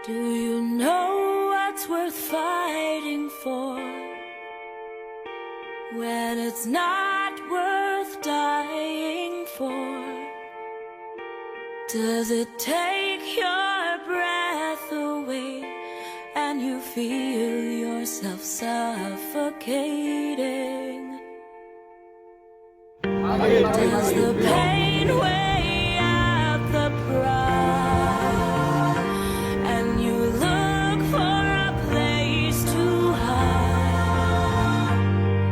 Do you know what's worth fighting for when it's not worth dying for? Does it take your breath away and you feel yourself suffocating? Does the pain weigh out the pride and you look for a place to hide?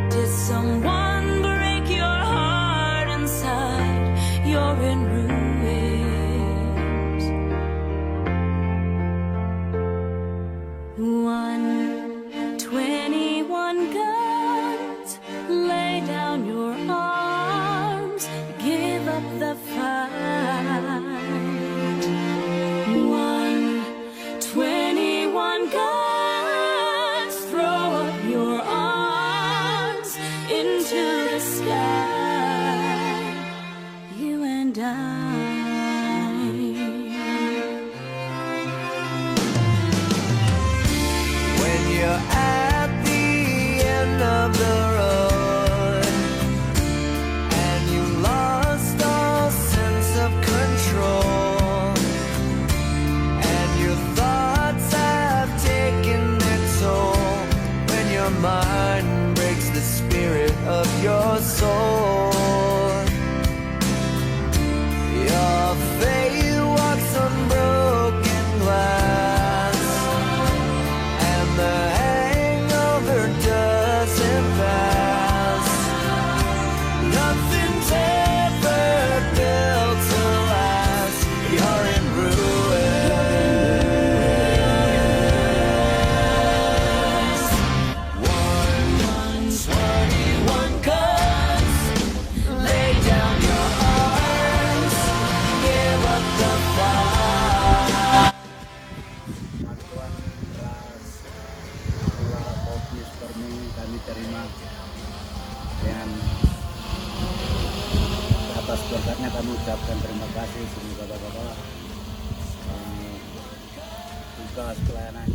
Did someone break your heart inside? You're in ruins. 121 guns, lay down your arms, give up the fight. 121 guns, throw up your arms into the sky. You and I. When you're at the end of the road and you lost all sense of control and your thoughts have taken their toll, when your mind breaks the spirit of your soul, your faith walks on broken glass and the hangover doesn't pass. Nothing's ever built to last. You're in ruins. 121 guns, lay down your arms, give up the fight. Bantuan beras dua kopi per minggu kami terima, dan atas berkatnya kami ucapkan terima kasih. Semoga Bapak-Bapak tugas pelayanan